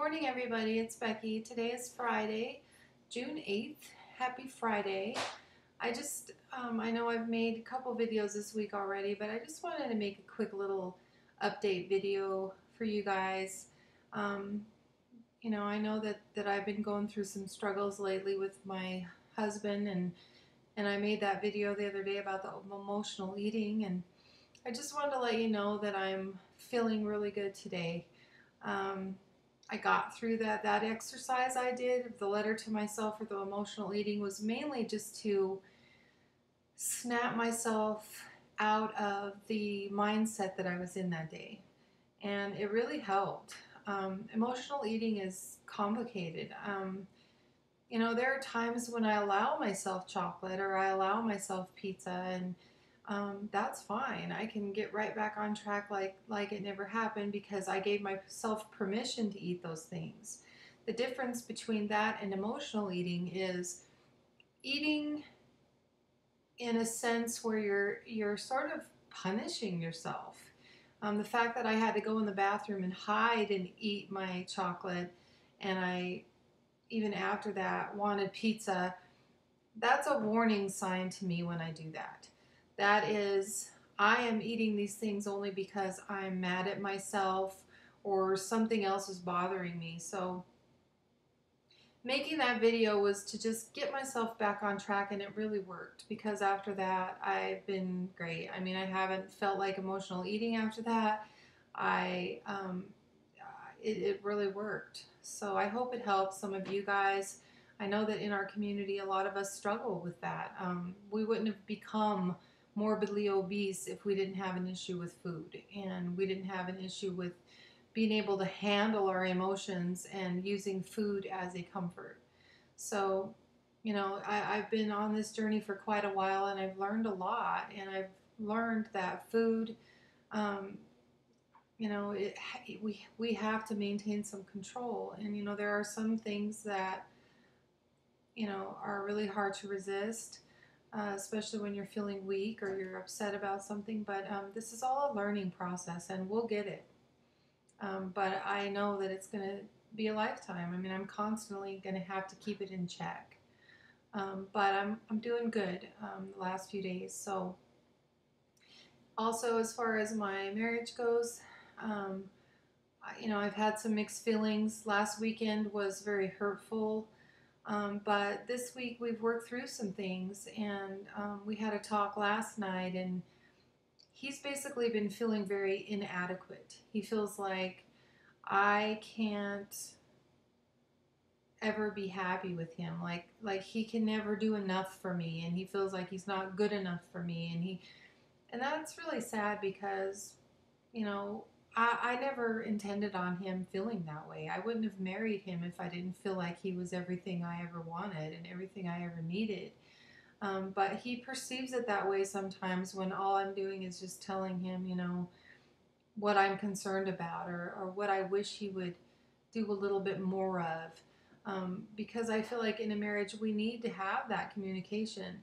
morning, everybody. It's Becky. Today is Friday, June 8th. Happy Friday. I know I've made a couple videos this week already, but I just wanted to make a quick little update video for you guys. Um, I know that I've been going through some struggles lately with my husband, and I made that video the other day about the emotional eating, and I just wanted to let you know that I'm feeling really good today. Um, I got through that exercise I did, the letter to myself for the emotional eating, was mainly just to snap myself out of the mindset that I was in that day. And it really helped. Emotional eating is complicated. There are times when I allow myself chocolate or I allow myself pizza, and that's fine. I can get right back on track like it never happened because I gave myself permission to eat those things. The difference between that and emotional eating is eating in a sense where you're sort of punishing yourself. The fact that I had to go in the bathroom and hide and eat my chocolate, and I even after that wanted pizza, that's a warning sign to me when I do that. That is, I am eating these things only because I'm mad at myself or something else is bothering me. So making that video was to just get myself back on track, and it really worked because after that I've been great. I mean, I haven't felt like emotional eating after that. I it really worked. So I hope it helps some of you guys. I know that in our community, a lot of us struggle with that. We wouldn't have become morbidly obese if we didn't have an issue with food, and we didn't have an issue with being able to handle our emotions and using food as a comfort. So, I've been on this journey for quite a while, and I've learned a lot, and I've learned that food, um, we have to maintain some control, and there are some things that are really hard to resist, especially when you're feeling weak or you're upset about something. But this is all a learning process, and we'll get it. But I know that it's going to be a lifetime. I mean, I'm constantly going to have to keep it in check. But I'm doing good the last few days. So also, as far as my marriage goes, um, I've had some mixed feelings. Last weekend was very hurtful. But this week we've worked through some things, and we had a talk last night, and he's basically been feeling very inadequate. He feels like I can't ever be happy with him. Like he can never do enough for me, and he feels like he's not good enough for me, and that's really sad because you know I never intended on him feeling that way. I wouldn't have married him if I didn't feel like he was everything I ever wanted and everything I ever needed. But he perceives it that way sometimes when all I'm doing is just telling him, what I'm concerned about, or what I wish he would do a little bit more of. Because I feel like in a marriage we need to have that communication.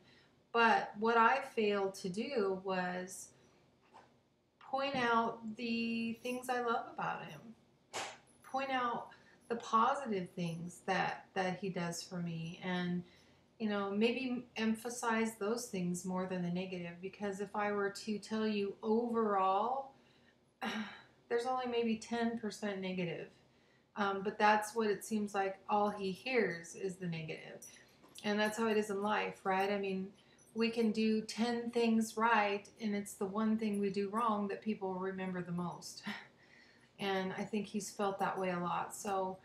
But what I failed to do was point out the things I love about him, point out the positive things that he does for me, and maybe emphasize those things more than the negative. Because if I were to tell you overall, there's only maybe 10% negative. But that's what it seems like all he hears is the negative. And that's how it is in life, right? I mean, we can do 10 things right, and it's the one thing we do wrong that people remember the most. And I think he's felt that way a lot. So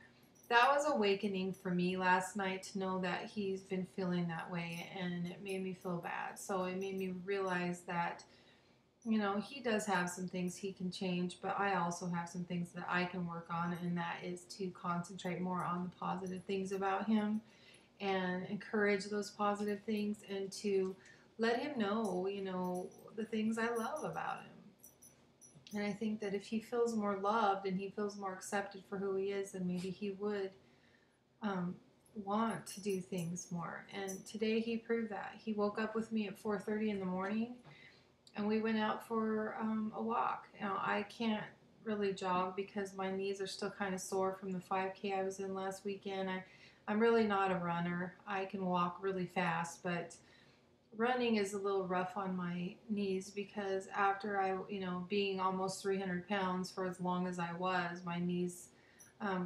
that was awakening for me last night to know that he's been feeling that way, and it made me feel bad. So it made me realize that he does have some things he can change, but I also have some things that I can work on, and that is to concentrate more on the positive things about him and encourage those positive things, and to let him know, the things I love about him. And I think that if he feels more loved and he feels more accepted for who he is, then maybe he would um, want to do things more. And today he proved that. He woke up with me at 4:30 in the morning, and we went out for a walk. I can't really jog because my knees are still kind of sore from the 5K I was in last weekend. I'm really not a runner. I can walk really fast, but running is a little rough on my knees because after being almost 300 pounds for as long as I was, my knees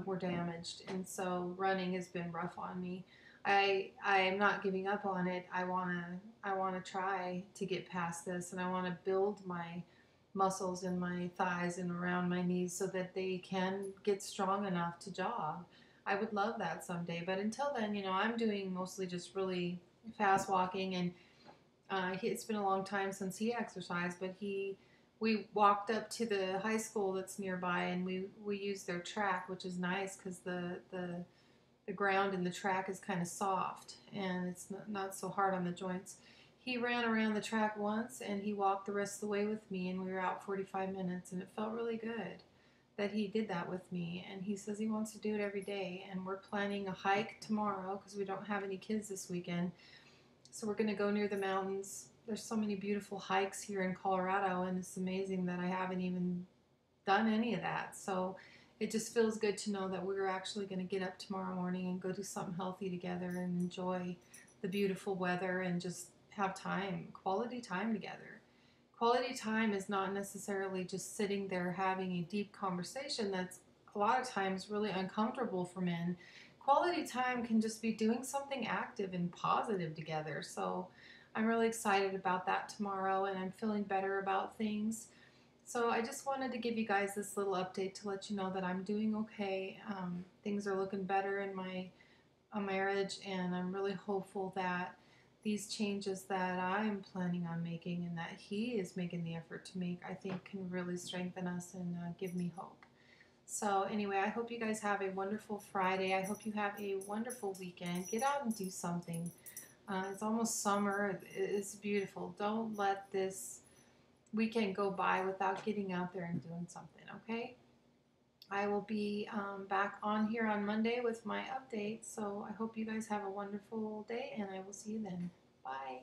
were damaged, and so running has been rough on me. I am not giving up on it. I wanna try to get past this, and I want to build my muscles in my thighs and around my knees so that they can get strong enough to jog. I would love that someday, but until then, I'm doing mostly just really fast walking, and it's been a long time since he exercised, but we walked up to the high school that's nearby, and we used their track, which is nice because the ground in the track is kind of soft and it's not so hard on the joints. He ran around the track once and he walked the rest of the way with me, and we were out 45 minutes, and it felt really good that he did that with me. And he says he wants to do it every day, and we're planning a hike tomorrow because we don't have any kids this weekend. So we're going to go near the mountains. There's so many beautiful hikes here in Colorado, and it's amazing that I haven't even done any of that. So it just feels good to know that we're actually going to get up tomorrow morning and go do something healthy together and enjoy the beautiful weather and just have quality time together. Quality time is not necessarily just sitting there having a deep conversation that's a lot of times really uncomfortable for men. Quality time can just be doing something active and positive together. So I'm really excited about that tomorrow, and I'm feeling better about things. So I just wanted to give you guys this little update to let you know that I'm doing okay. Things are looking better in my marriage, and I'm really hopeful that these changes that I'm planning on making and that he is making the effort to make, I think can really strengthen us and give me hope. So anyway, I hope you guys have a wonderful Friday. I hope you have a wonderful weekend. Get out and do something. It's almost summer. It's beautiful. Don't let this weekend go by without getting out there and doing something, okay? I will be back on here on Monday with my update. So I hope you guys have a wonderful day, and I will see you then. Bye.